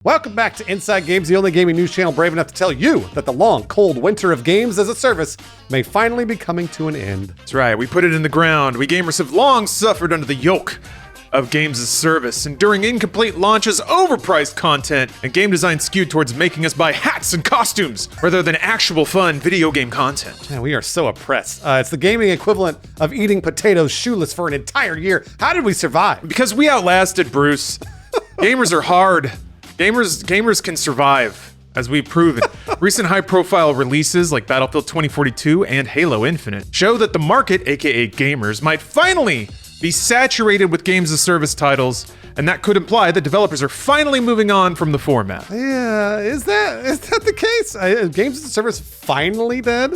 Welcome back to Inside Games, the only gaming news channel brave enough to tell you that the long, cold winter of games as a service may finally be coming to an end. That's right, we put it in the ground. We gamers have long suffered under the yoke of games as a service, enduring incomplete launches, overpriced content, and game design skewed towards making us buy hats and costumes rather than actual fun video game content. Man, we are so oppressed. It's the gaming equivalent of eating potatoes shoeless for an entire year. How did we survive? Because we outlasted Bruce. Gamers are hard. Gamers can survive, as we've proven. Recent high-profile releases like Battlefield 2042 and Halo Infinite show that the market, aka gamers, might finally be saturated with games as service titles, and that could imply that developers are finally moving on from the format. Yeah, is that the case? Games as a service finally dead?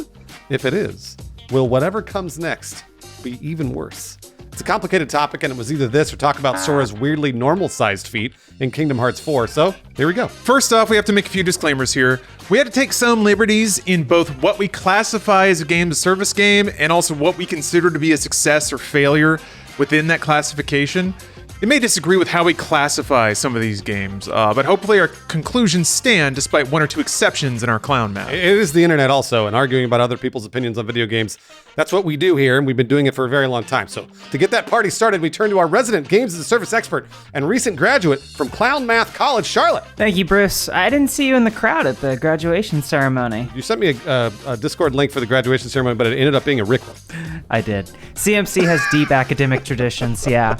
If it is, will whatever comes next be even worse? It's a complicated topic, and it was either this or talk about Sora's weirdly normal-sized feet in Kingdom Hearts 4, so here we go. First off, we have to make a few disclaimers here. We had to take some liberties in both what we classify as a game as service game and also what we consider to be a success or failure within that classification. You may disagree with how we classify some of these games, but hopefully our conclusions stand despite one or two exceptions in our clown map. It is the internet also, and arguing about other people's opinions on video games. That's what we do here, and we've been doing it for a very long time. So to get that party started, we turn to our resident games as a service expert and recent graduate from Clown Math College, Charlotte. Thank you, Bruce. I didn't see you in the crowd at the graduation ceremony. You sent me a Discord link for the graduation ceremony, but it ended up being a Rick one. I did. CMC has deep academic traditions, yeah.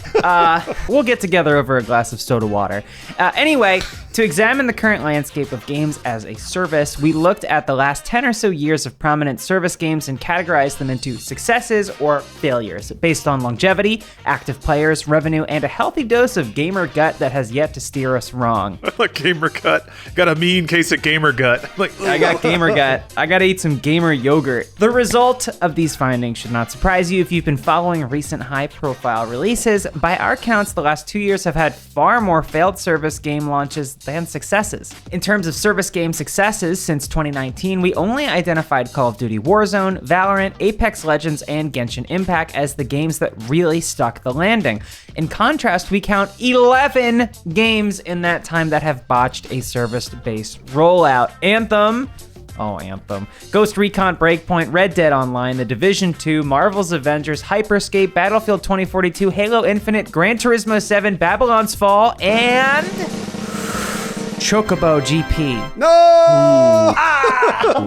We'll get together over a glass of soda water. Anyway, to examine the current landscape of games as a service, we looked at the last 10 or so years of prominent service games and categorized them into successes or failures based on longevity, active players, revenue, and a healthy dose of gamer gut that has yet to steer us wrong. Like gamer gut. Got a mean case of gamer gut. I got gamer gut. I gotta eat some gamer yogurt. The result of these findings should not surprise you if you've been following recent high-profile releases. By our counts, the last 2 years have had far more failed service game launches than successes. In terms of service game successes since 2019, we only identified Call of Duty Warzone, Valorant, Apex Legends, and Genshin Impact as the games that really stuck the landing. In contrast, we count 11 games in that time that have botched a service-based rollout. Anthem, Ghost Recon Breakpoint, Red Dead Online, The Division 2, Marvel's Avengers, Hyperscape, Battlefield 2042, Halo Infinite, Gran Turismo 7, Babylon's Fall, and Chocobo GP. No!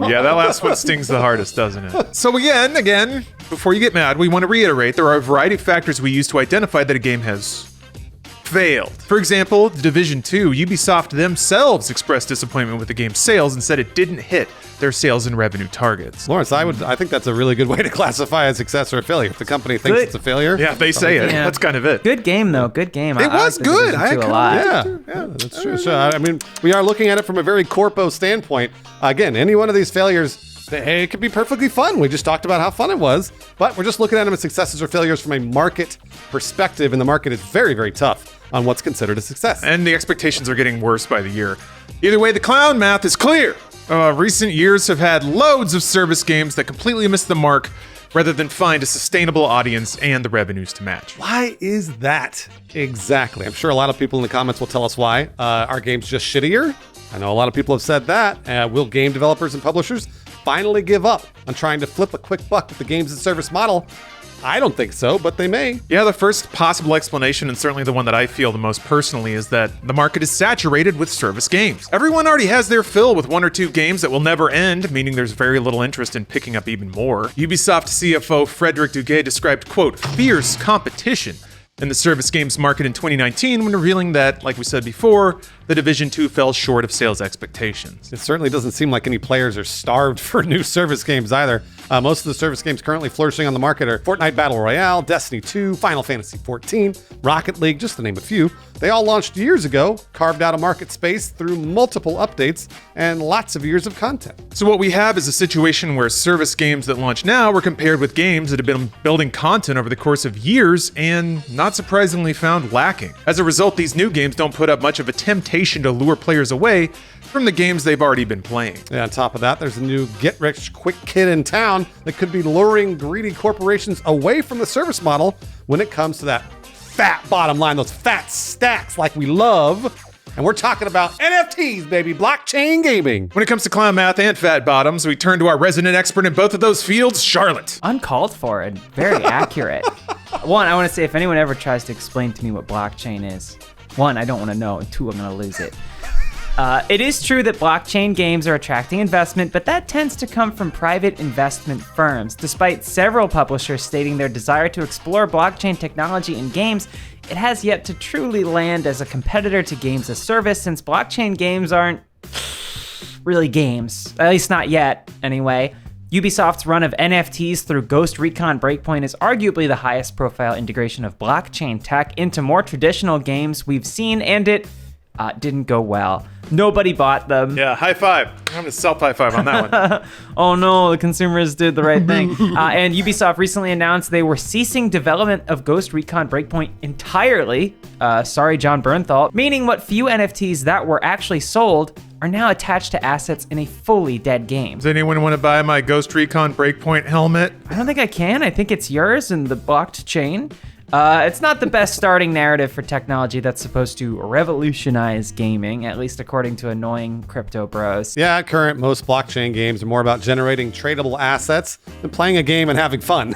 Yeah, that last one stings the hardest, doesn't it? So again, before you get mad, we want to reiterate there are a variety of factors we use to identify that a game has failed. For example, The Division 2, Ubisoft themselves expressed disappointment with the game's sales and said it didn't hit their sales and revenue targets. Lawrence, I think that's a really good way to classy a success or a failure. If the company thinks it's a failure, yeah, they say it. Yeah. That's kind of it. Good game, though. Good game. It was good. I like a lot. Yeah, that's true. So, I mean, we are looking at it from a very corpo standpoint. Again, any one of these failures, hey, it could be perfectly fun. We just talked about how fun it was, but we're just looking at them as successes or failures from a market perspective, and the market is very, very tough on what's considered a success. And the expectations are getting worse by the year. Either way, the clown math is clear. Recent years have had loads of service games that completely missed the mark rather than find a sustainable audience and the revenues to match. Why is that? Exactly. I'm sure a lot of people in the comments will tell us why. Are games just shittier? I know a lot of people have said that. Will game developers and publishers finally give up on trying to flip a quick buck with the games as service model? I don't think so, but they may. Yeah, the first possible explanation, and certainly the one that I feel the most personally, is that the market is saturated with service games. Everyone already has their fill with one or two games that will never end, meaning there's very little interest in picking up even more. Ubisoft CFO Frederick Duguay described, quote, fierce competition in the service games market in 2019 when revealing that, like we said before, The Division 2 fell short of sales expectations. It certainly doesn't seem like any players are starved for new service games either. Most of the service games currently flourishing on the market are Fortnite Battle Royale, Destiny 2, Final Fantasy XIV, Rocket League, just to name a few. They all launched years ago, carved out a market space through multiple updates and lots of years of content. So what we have is a situation where service games that launch now were compared with games that have been building content over the course of years and, not surprisingly, found lacking. As a result, these new games don't put up much of a temptation to lure players away from the games they've already been playing. Yeah, on top of that, there's a new get-rich-quick kid in town that could be luring greedy corporations away from the service model when it comes to that fat bottom line, those fat stacks like we love. And we're talking about NFTs, baby, blockchain gaming. When it comes to clown math and fat bottoms, we turn to our resident expert in both of those fields, Charlotte. Uncalled for and very accurate. One, I want to say if anyone ever tries to explain to me what blockchain is, one, I don't want to know, and two, I'm going to lose it. It is true that blockchain games are attracting investment, but that tends to come from private investment firms. Despite several publishers stating their desire to explore blockchain technology in games, it has yet to truly land as a competitor to games as service, since blockchain games aren't really games, at least not yet, anyway. Ubisoft's run of NFTs through Ghost Recon Breakpoint is arguably the highest profile integration of blockchain tech into more traditional games we've seen, and it didn't go well. Nobody bought them. Yeah, high five. I'm going to self-high five on that one. Oh no, the consumers did the right thing. And Ubisoft recently announced they were ceasing development of Ghost Recon Breakpoint entirely. Sorry, John Bernthal. Meaning what few NFTs that were actually sold are now attached to assets in a fully dead game. Does anyone want to buy my Ghost Recon Breakpoint helmet? I don't think I can. I think it's yours in the blockchain. It's not the best starting narrative for technology that's supposed to revolutionize gaming, at least according to annoying crypto bros. Yeah, at current, most blockchain games are more about generating tradable assets than playing a game and having fun.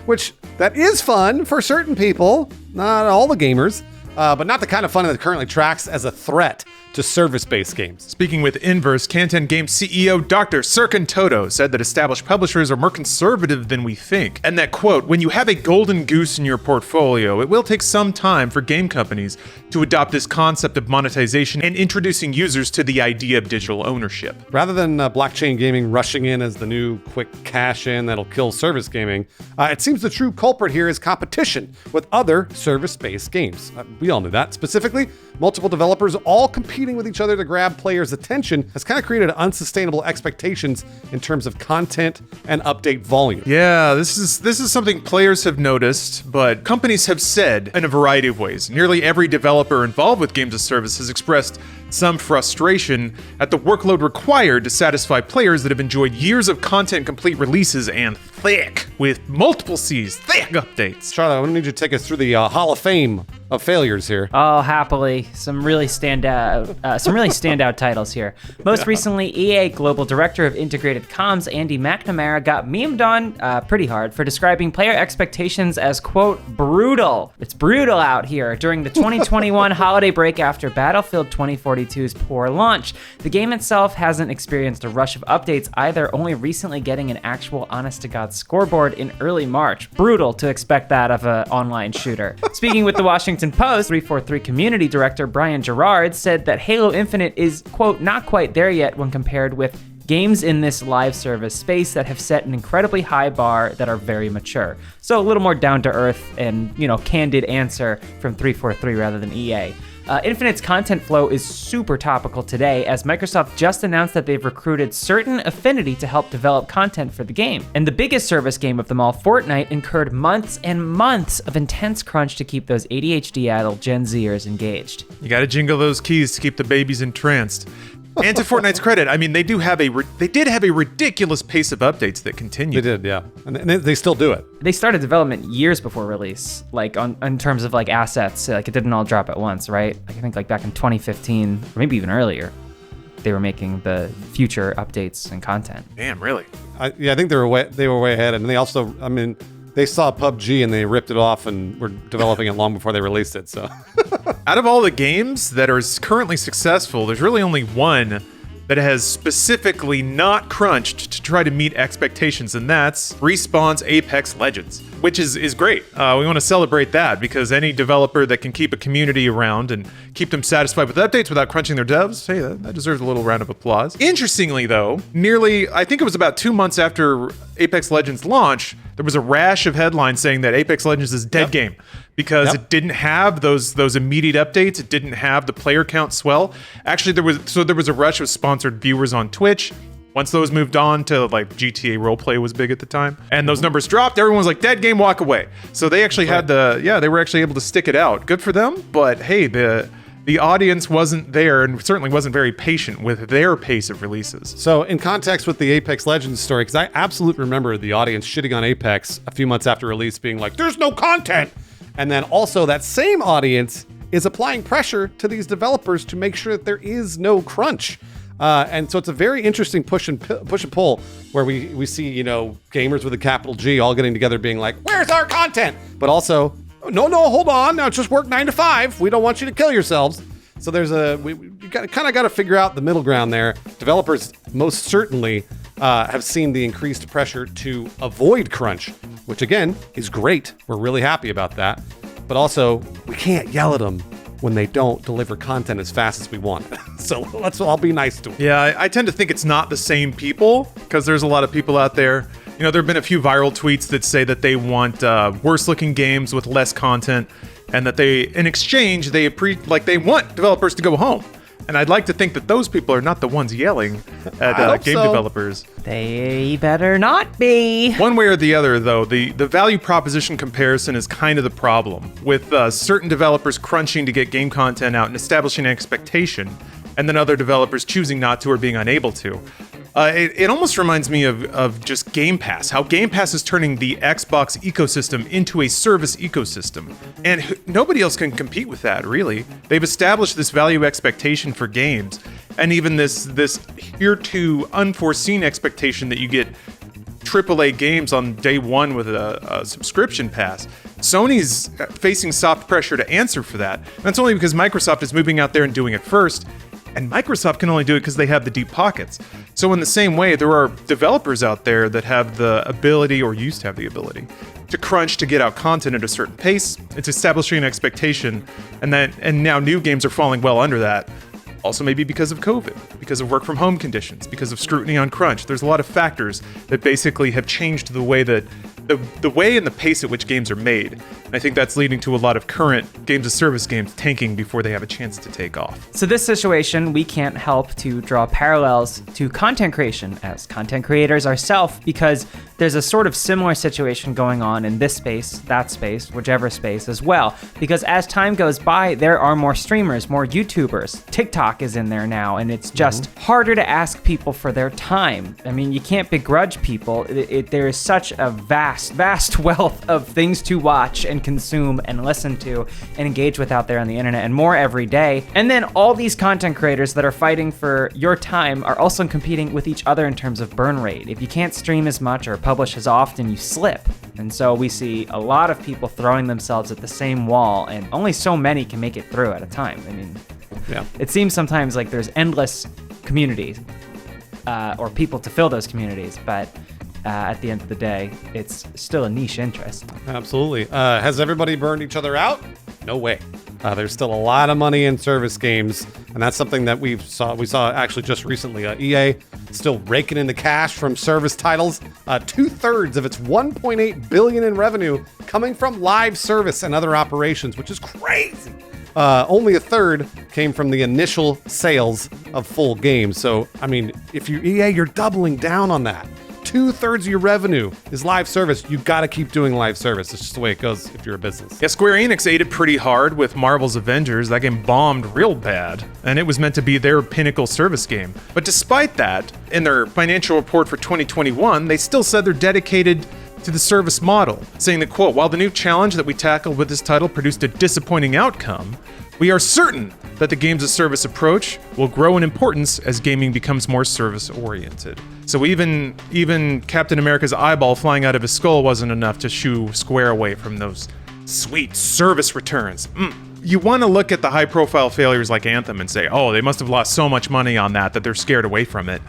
Which, that is fun for certain people, not all the gamers, but not the kind of fun that currently tracks as a threat to service-based games. Speaking with Inverse, Kantan Games CEO Dr. Serkan Toto said that established publishers are more conservative than we think, and that, quote, when you have a golden goose in your portfolio, it will take some time for game companies to adopt this concept of monetization and introducing users to the idea of digital ownership. Rather than blockchain gaming rushing in as the new quick cash-in that'll kill service gaming, it seems the true culprit here is competition with other service-based games. We all knew that. Specifically, multiple developers all competing with each other to grab players' attention has kind of created unsustainable expectations in terms of content and update volume. Yeah, this is something players have noticed, but companies have said in a variety of ways. Nearly every developer involved with games as service has expressed some frustration at the workload required to satisfy players that have enjoyed years of content-complete releases and thick, with multiple C's, thick updates. Charlotte, I'm gonna need you to take us through the Hall of Fame of failures here. Oh, happily. Some really standout titles here. Most recently, EA Global Director of Integrated Comms, Andy McNamara, got memed on pretty hard for describing player expectations as, quote, brutal. It's brutal out here during the 2021 holiday break after Battlefield 2042's poor launch. The game itself hasn't experienced a rush of updates either, only recently getting an actual honest-to-God scoreboard in early March. Brutal to expect that of an online shooter. Speaking with the Washington Post, 343 community director Brian Gerard said that Halo Infinite is, quote, not quite there yet when compared with games in this live service space that have set an incredibly high bar that are very mature. So a little more down to earth and, candid answer from 343 rather than EA. Infinite's content flow is super topical today, as Microsoft just announced that they've recruited certain Affinity to help develop content for the game. And the biggest service game of them all, Fortnite, incurred months and months of intense crunch to keep those ADHD-addled Gen Zers engaged. You gotta jingle those keys to keep the babies entranced. And to Fortnite's credit, I mean, they did have a ridiculous pace of updates that continued. They did, yeah. And they still do it. They started development years before release, like in terms of like assets. Like it didn't all drop at once, right? Like I think like back in 2015, or maybe even earlier, they were making the future updates and content. Damn, really? I think they were way ahead. And they also, they saw PUBG and they ripped it off and were developing it long before they released it, so. Out of all the games that are currently successful, there's really only one that has specifically not crunched to try to meet expectations, and that's Respawn's Apex Legends, which is great. We want to celebrate that, because any developer that can keep a community around and keep them satisfied with updates without crunching their devs, hey, that deserves a little round of applause. Interestingly, though, I think it was about 2 months after Apex Legends launch, there was a rash of headlines saying that Apex Legends is a dead game because it didn't have those immediate updates. It didn't have the player count swell. Actually, there was a rush of sponsored viewers on Twitch. Once those moved on to like GTA roleplay was big at the time, and those numbers dropped, everyone was like, dead game, walk away. So they actually had they were actually able to stick it out. Good for them, but hey, the audience wasn't there and certainly wasn't very patient with their pace of releases. So in context with the Apex Legends story, because I absolutely remember the audience shitting on Apex a few months after release being like, there's no content. And then also that same audience is applying pressure to these developers to make sure that there is no crunch. And so it's a very interesting push and pull where we see, gamers with a capital G all getting together being like, where's our content? But also, no, hold on. Now just work 9 to 5. We don't want you to kill yourselves. So there's you kind of got to figure out the middle ground there. Developers most certainly have seen the increased pressure to avoid crunch, which again is great. We're really happy about that. But also, we can't yell at them when they don't deliver content as fast as we want. So let's all be nice to them. Yeah, I tend to think it's not the same people, because there's a lot of people out there. There have been a few viral tweets that say that they want worse-looking games with less content, and that in exchange, they want developers to go home. And I'd like to think that those people are not the ones yelling at game developers. They better not be. One way or the other, though, the value proposition comparison is kind of the problem, with certain developers crunching to get game content out and establishing an expectation, and then other developers choosing not to or being unable to. It almost reminds me of just Game Pass, how Game Pass is turning the Xbox ecosystem into a service ecosystem. And nobody else can compete with that, really. They've established this value expectation for games, and even this hereto unforeseen expectation that you get AAA games on day one with a subscription pass. Sony's facing soft pressure to answer for that. And that's only because Microsoft is moving out there and doing it first. And Microsoft can only do it because they have the deep pockets. So in the same way, there are developers out there that have the ability, or used to have the ability, to crunch to get out content at a certain pace. It's establishing an expectation, and now new games are falling well under that. Also maybe because of COVID, because of work from home conditions, because of scrutiny on crunch. There's a lot of factors that basically have changed the way that the way and the pace at which games are made. And I think that's leading to a lot of current games as service games tanking before they have a chance to take off. So this situation, we can't help to draw parallels to content creation as content creators ourselves, because there's a sort of similar situation going on in this space, that space, whichever space as well. Because as time goes by, there are more streamers, more YouTubers. TikTok is in there now, and it's just harder to ask people for their time. I mean, you can't begrudge people. There is such a vast wealth of things to watch and consume and listen to and engage with out there on the internet, and more every day. And then all these content creators that are fighting for your time are also competing with each other in terms of burn rate. If you can't stream as much or publish as often, you slip. And so we see a lot of people throwing themselves at the same wall, and only so many can make it through at a time. I mean, Yeah. It seems sometimes like there's endless communities or people to fill those communities, but at the end of the day, it's still a niche interest. Absolutely. Has everybody burned each other out? No way. There's still a lot of money in service games, and that's something that we saw actually just recently. EA still raking in the cash from service titles. 2/3 of its $1.8 billion in revenue coming from live service and other operations, which is crazy. Only 1/3 came from the initial sales of full games. So, I mean, if you're EA, you're doubling down on that. 2/3 of your revenue is live service. You got to keep doing live service. It's just the way it goes if you're a business. Yeah, Square Enix ate it pretty hard with Marvel's Avengers. That game bombed real bad, and it was meant to be their pinnacle service game. But despite that, in their financial report for 2021, they still said they're dedicated to the service model, saying that, quote, "While the new challenge that we tackled with this title produced a disappointing outcome, we are certain that the games as service approach will grow in importance as gaming becomes more service oriented." So even Captain America's eyeball flying out of his skull wasn't enough to shoo Square away from those sweet service returns. You want to look at the high profile failures like Anthem and say, oh, they must have lost so much money on that they're scared away from it.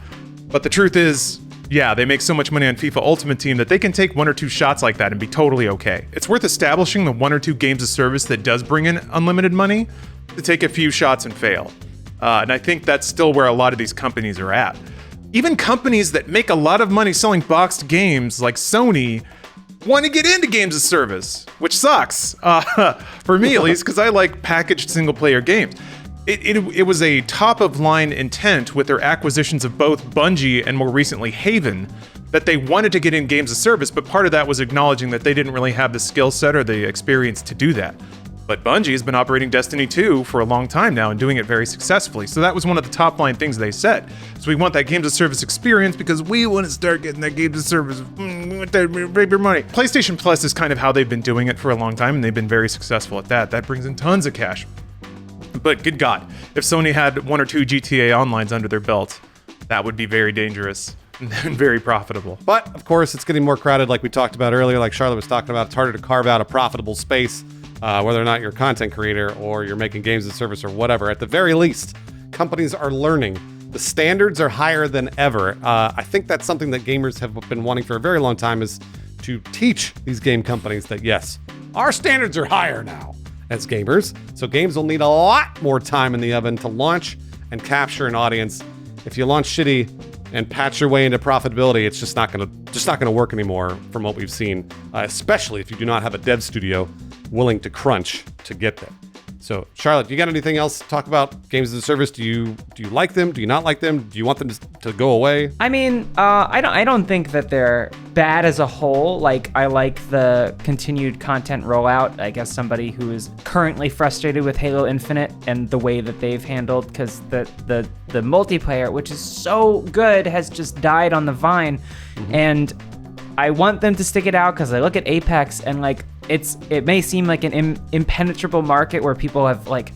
But the truth is, yeah, they make so much money on FIFA Ultimate Team that they can take 1 or 2 shots like that and be totally okay. It's worth establishing the 1 or 2 games of service that does bring in unlimited money to take a few shots and fail. And I think that's still where a lot of these companies are at. Even companies that make a lot of money selling boxed games, like Sony, want to get into games as service, which sucks, for me at least, because I like packaged single-player games. It was a top-of-line intent with their acquisitions of both Bungie and more recently Haven, that they wanted to get in games as service, but part of that was acknowledging that they didn't really have the skill set or the experience to do that. But Bungie has been operating Destiny 2 for a long time now and doing it very successfully. So that was one of the top line things they said. So we want that games as service experience because we want to start getting that games as service. We want that paper money. PlayStation Plus is kind of how they've been doing it for a long time, and they've been very successful at that. That brings in tons of cash. But good God, if Sony had 1 or 2 GTA Onlines under their belt, that would be very dangerous and very profitable. But of course, it's getting more crowded, like we talked about earlier, like Charlotte was talking about. It's harder to carve out a profitable space, whether or not you're a content creator or you're making games as a service or whatever. At the very least, companies are learning. The standards are higher than ever. I think that's something that gamers have been wanting for a very long time, is to teach these game companies that, yes, our standards are higher now as gamers. So games will need a lot more time in the oven to launch and capture an audience. If you launch shitty and patch your way into profitability, it's just not gonna work anymore from what we've seen, especially if you do not have a dev studio willing to crunch to get there. So, Charlotte, you got anything else to talk about games as a service? Do you like them? Do you not like them? Do you want them to go away? I mean, I don't think that they're bad as a whole. Like, I like the continued content rollout. I guess somebody who is currently frustrated with Halo Infinite and the way that they've handled, because the multiplayer, which is so good, has just died on the vine. And I want them to stick it out, because I look at Apex and like, it may seem like an impenetrable market where people have like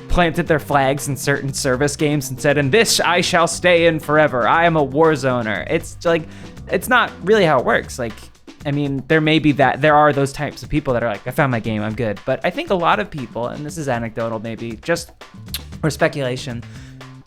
planted their flags in certain service games and said, "In this I shall stay in forever. I am a war zoner." It's like, it's not really how it works. Like, I mean, there are those types of people that are like, "I found my game, I'm good." But I think a lot of people, and this is anecdotal maybe, just for speculation,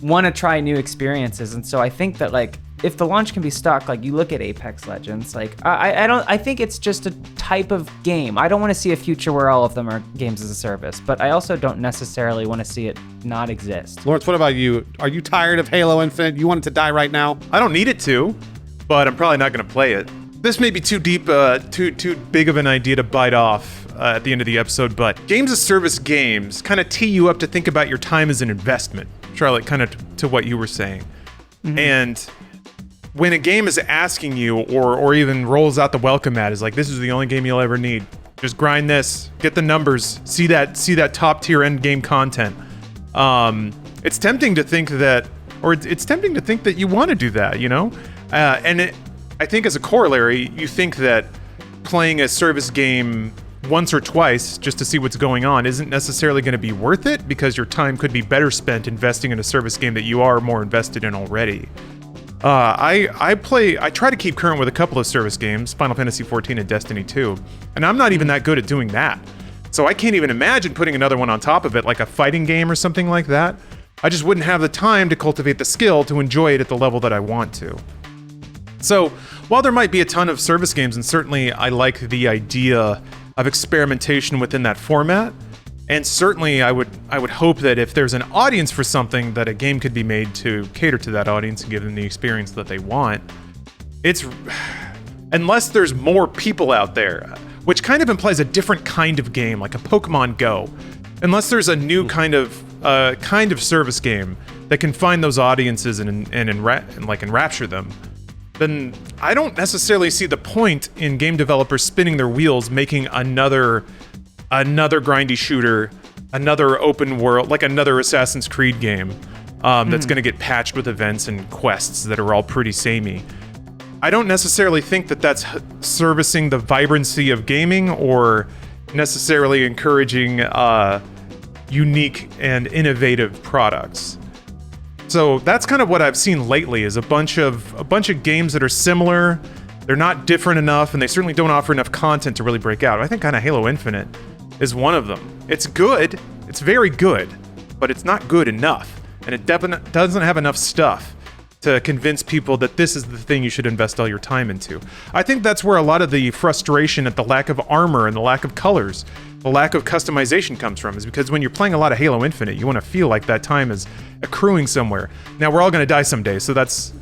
want to try new experiences. And so I think that like, if the launch can be stuck, like you look at Apex Legends, like I think it's just a type of game. I don't want to see a future where all of them are games as a service, but I also don't necessarily want to see it not exist. Lawrence, what about you? Are you tired of Halo Infinite? You want it to die right now? I don't need it to, but I'm probably not going to play it. This may be too deep, too big of an idea to bite off at the end of the episode, but games as service games kind of tee you up to think about your time as an investment. Charlotte, kind of to what you were saying. Mm-hmm. And when a game is asking you, or even rolls out the welcome mat, is like, this is the only game you'll ever need. Just grind this, get the numbers, see that top tier end game content. It's tempting to think that, it's tempting to think that you want to do that, you know? I think as a corollary, you think that playing a service game once or twice just to see what's going on isn't necessarily going to be worth it, because your time could be better spent investing in a service game that you are more invested in already. I try to keep current with a couple of service games, Final Fantasy XIV and Destiny 2, and I'm not even that good at doing that. So I can't even imagine putting another one on top of it, like a fighting game or something like that. I just wouldn't have the time to cultivate the skill to enjoy it at the level that I want to. So while there might be a ton of service games, and certainly I like the idea of experimentation within that format, and certainly I would hope that if there's an audience for something, that a game could be made to cater to that audience and give them the experience that they want. Unless there's more people out there, which kind of implies a different kind of game, like a Pokemon Go. Unless there's a new kind of service game that can find those audiences and enrapture them, then I don't necessarily see the point in game developers spinning their wheels making another grindy shooter, another open world, like another Assassin's Creed game that's going to get patched with events and quests that are all pretty samey. I don't necessarily think that that's servicing the vibrancy of gaming or necessarily encouraging unique and innovative products. So that's kind of what I've seen lately, is a bunch of games that are similar. They're not different enough, and they certainly don't offer enough content to really break out. I think kind of Halo Infinite is one of them. It's good, it's very good, but it's not good enough, and it definitely doesn't have enough stuff to convince people that this is the thing you should invest all your time into. I think that's where a lot of the frustration at the lack of armor and the lack of colors, the lack of customization comes from, is because when you're playing a lot of Halo Infinite, you want to feel like that time is accruing somewhere. Now, we're all going to die someday, so that's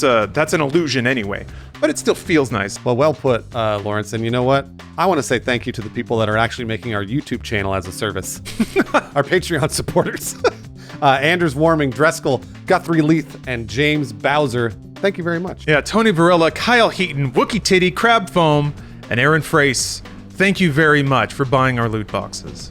an illusion anyway, but it still feels nice. Well put, Lawrence. And you know what? I want to say thank you to the people that are actually making our YouTube channel as a service. Our Patreon supporters. Anders Warming, Dreskel, Guthrie Leith, and James Bowser. Thank you very much. Yeah, Tony Varela, Kyle Heaton, Wookie Titty, Crab Foam, and Aaron Frace. Thank you very much for buying our loot boxes.